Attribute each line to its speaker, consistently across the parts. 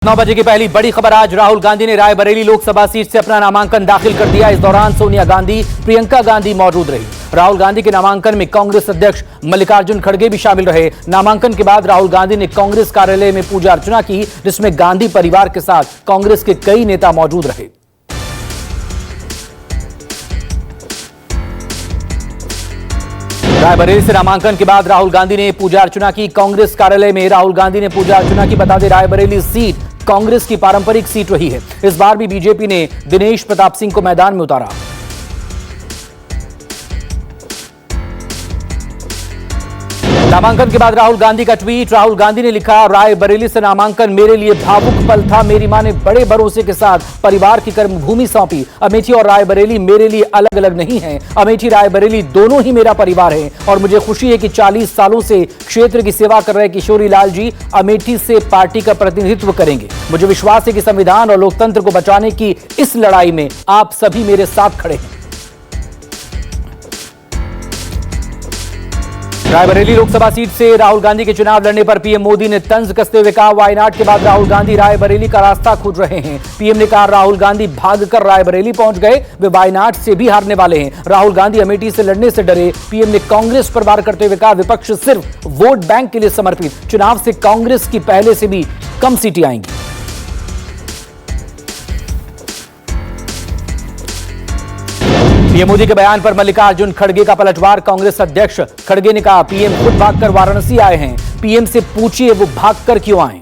Speaker 1: 9 बजे की पहली बड़ी खबर। आज राहुल गांधी ने रायबरेली लोकसभा सीट से अपना नामांकन दाखिल कर दिया। इस दौरान सोनिया गांधी, प्रियंका गांधी मौजूद रही। राहुल गांधी के नामांकन में कांग्रेस अध्यक्ष मल्लिकार्जुन खड़गे भी शामिल रहे। नामांकन के बाद राहुल गांधी ने कांग्रेस कार्यालय में पूजा अर्चना की, जिसमें गांधी परिवार के साथ कांग्रेस के कई नेता मौजूद रहे। रायबरेली से नामांकन के बाद राहुल गांधी ने पूजा अर्चना की। कांग्रेस कार्यालय में राहुल गांधी ने पूजा अर्चना की। बता दें, रायबरेली सीट कांग्रेस की पारंपरिक सीट रही है। इस बार भी बीजेपी ने दिनेश प्रताप सिंह को मैदान में उतारा। नामांकन के बाद राहुल गांधी का ट्वीट। राहुल गांधी ने लिखा, रायबरेली से नामांकन मेरे लिए भावुक पल था। मेरी मां ने बड़े भरोसे के साथ परिवार की कर्मभूमि सौंपी। अमेठी और रायबरेली मेरे लिए अलग अलग नहीं है। अमेठी रायबरेली दोनों ही मेरा परिवार है और मुझे खुशी है कि 40 सालों से क्षेत्र की सेवा कर रहे किशोरी लाल जी अमेठी से पार्टी का प्रतिनिधित्व करेंगे। मुझे विश्वास है कि संविधान और लोकतंत्र को बचाने की इस लड़ाई में आप सभी मेरे साथ खड़े हैं। रायबरेली लोकसभा सीट से राहुल गांधी के चुनाव लड़ने पर पीएम मोदी ने तंज कसते हुए कहा, वायनाड के बाद राहुल गांधी रायबरेली का रास्ता खोज रहे हैं। पीएम ने कहा, राहुल गांधी भागकर रायबरेली पहुंच गए, वे वायनाड से भी हारने वाले हैं। राहुल गांधी अमेठी से लड़ने से डरे। पीएम ने कांग्रेस पर वार करते हुए कहा, विपक्ष सिर्फ वोट बैंक के लिए समर्पित। चुनाव से कांग्रेस की पहले से भी कम सीटें आएंगी। पीएम मोदी के बयान पर मल्लिकार्जुन खड़गे का पलटवार। कांग्रेस अध्यक्ष खड़गे ने कहा, पीएम खुद भागकर वाराणसी आए हैं। पीएम से पूछिए वो भागकर क्यों आए।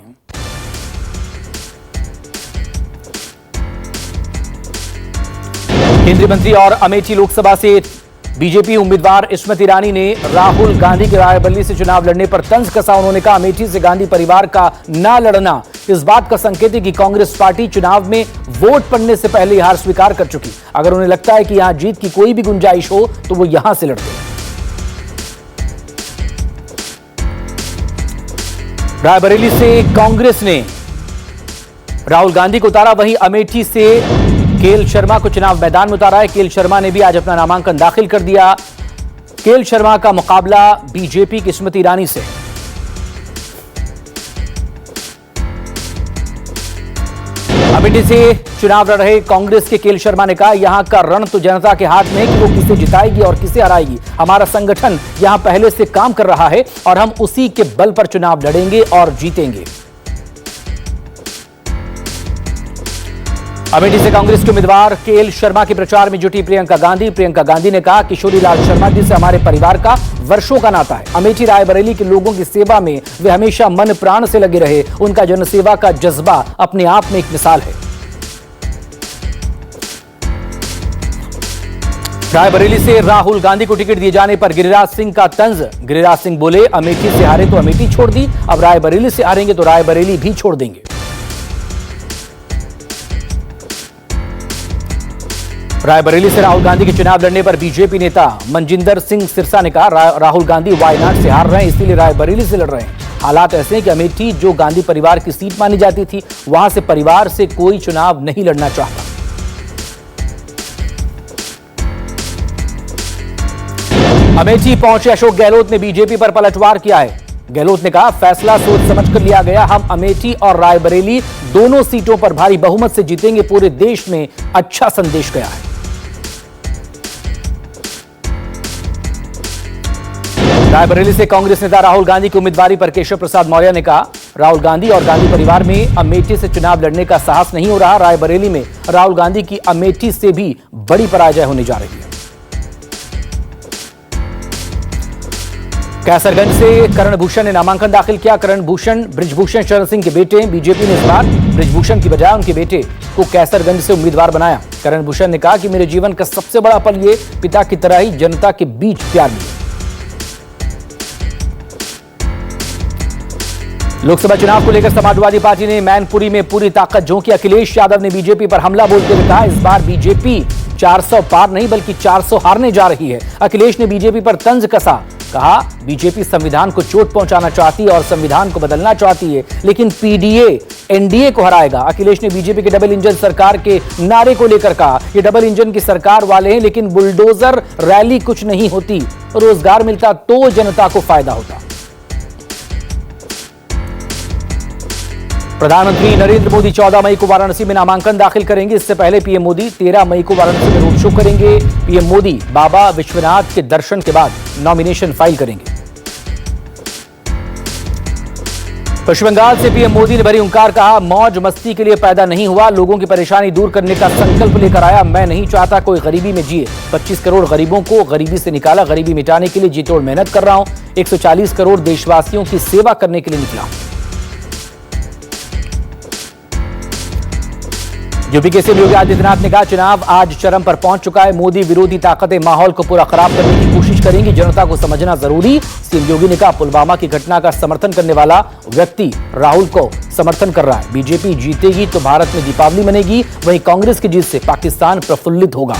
Speaker 1: केंद्रीय मंत्री और अमेठी लोकसभा से बीजेपी उम्मीदवार स्मृति ईरानी ने राहुल गांधी के रायबरेली से चुनाव लड़ने पर तंज कसा। उन्होंने कहा, अमेठी से गांधी परिवार का ना लड़ना इस बात का संकेत है कि कांग्रेस पार्टी चुनाव में वोट पड़ने से पहले ही हार स्वीकार कर चुकी। अगर उन्हें लगता है कि यहां जीत की कोई भी गुंजाइश हो तो वो यहां से लड़ते। रायबरेली से कांग्रेस ने राहुल गांधी को उतारा, वहीं अमेठी से केएल शर्मा को चुनाव मैदान में उतारा है। केएल शर्मा ने भी आज अपना नामांकन दाखिल कर दिया। केएल शर्मा का मुकाबला बीजेपी की स्मृति ईरानी से। अमेठी से चुनाव लड़ रहे कांग्रेस के केएल शर्मा ने कहा, यहां का रण तो जनता के हाथ में है कि वो किसे जिताएगी और किसे हराएगी। हमारा संगठन यहां पहले से काम कर रहा है और हम उसी के बल पर चुनाव लड़ेंगे और जीतेंगे। अमेठी से कांग्रेस के उम्मीदवार केएल शर्मा के प्रचार में जुटी प्रियंका गांधी। प्रियंका गांधी ने कहा, किशोरी लाल शर्मा जी से हमारे परिवार का वर्षों का नाता है। अमेठी रायबरेली के लोगों की सेवा में वे हमेशा मन प्राण से लगे रहे। उनका जनसेवा का जज्बा अपने आप में एक मिसाल है। रायबरेली से राहुल गांधी को टिकट दिए जाने पर गिरिराज सिंह का तंज। गिरिराज सिंह बोले, अमेठी से हारे तो अमेठी छोड़ दी, अब रायबरेली से हारेंगे तो रायबरेली भी छोड़ देंगे। रायबरेली से राहुल गांधी के चुनाव लड़ने पर बीजेपी नेता मनजिंदर सिंह सिरसा ने कहा, राहुल गांधी वायनाड से हार रहे हैं, इसीलिए रायबरेली से लड़ रहे हैं। हालात ऐसे हैं कि अमेठी जो गांधी परिवार की सीट मानी जाती थी, वहां से परिवार से कोई चुनाव नहीं लड़ना चाहता। अमेठी पहुंचे अशोक गहलोत ने बीजेपी पर पलटवार किया है। गहलोत ने कहा, फैसला सोच समझकर लिया गया। हम अमेठी और रायबरेली दोनों सीटों पर भारी बहुमत से जीतेंगे। पूरे देश में अच्छा संदेश गया है। रायबरेली से कांग्रेस नेता राहुल गांधी की उम्मीदवारी पर केशव प्रसाद मौर्य ने कहा, राहुल गांधी और गांधी परिवार में अमेठी से चुनाव लड़ने का साहस नहीं हो रहा। रायबरेली में राहुल गांधी की अमेठी से भी बड़ी पराजय होने जा रही है। कैसरगंज से करण भूषण ने नामांकन दाखिल किया। करण भूषण बृजभूषण शरण सिंह के बेटे। बीजेपी ने इस बार बृजभूषण की बजाय उनके बेटे को कैसरगंज से उम्मीदवार बनाया। करण भूषण ने कहा कि मेरे जीवन का सबसे बड़ा पल ये पिता की तरह ही जनता के बीच प्यार मिले। लोकसभा चुनाव को लेकर समाजवादी पार्टी ने मैनपुरी में पूरी ताकत झोंकी। अखिलेश यादव ने बीजेपी पर हमला बोलते हुए कहा, इस बार बीजेपी 400 पार नहीं बल्कि 400 हारने जा रही है। अखिलेश ने बीजेपी पर तंज कसा। कहा, बीजेपी संविधान को चोट पहुंचाना चाहती है और संविधान को बदलना चाहती है, लेकिन पीडीए एनडीए को हराएगा। अखिलेश ने बीजेपी के डबल इंजन सरकार के नारे को लेकर कहा, ये डबल इंजन की सरकार वाले हैं, लेकिन बुलडोजर रैली कुछ नहीं होती। रोजगार मिलता तो जनता को फायदा होता। प्रधानमंत्री नरेंद्र मोदी 14 मई को वाराणसी में नामांकन दाखिल करेंगे। इससे पहले पीएम मोदी 13 मई को वाराणसी में रोड शो करेंगे। पीएम मोदी बाबा विश्वनाथ के दर्शन के बाद नॉमिनेशन फाइल करेंगे। पश्चिम बंगाल से पीएम मोदी ने भरी हुंकार, कहा मौज मस्ती के लिए पैदा नहीं हुआ, लोगों की परेशानी दूर करने का संकल्प लेकर आया। मैं नहीं चाहता कोई गरीबी में जिए। 25 करोड़ गरीबों को गरीबी से निकाला, गरीबी मिटाने के लिए जी तोड़ मेहनत कर रहा हूं। 140 करोड़ देशवासियों की सेवा करने के लिए निकला हूं। यूपी के सीएम योगी आदित्यनाथ ने कहा चुनाव आज चरम पर पहुंच चुका है। मोदी विरोधी ताकतें माहौल को पूरा खराब करने की कोशिश करेंगी, जनता को समझना जरूरी। सीएम योगी ने कहा पुलवामा की घटना का समर्थन करने वाला व्यक्ति राहुल को समर्थन कर रहा है। बीजेपी जीतेगी तो भारत में दीपावली मनेगी, वहीं कांग्रेस की जीत से पाकिस्तान प्रफुल्लित होगा।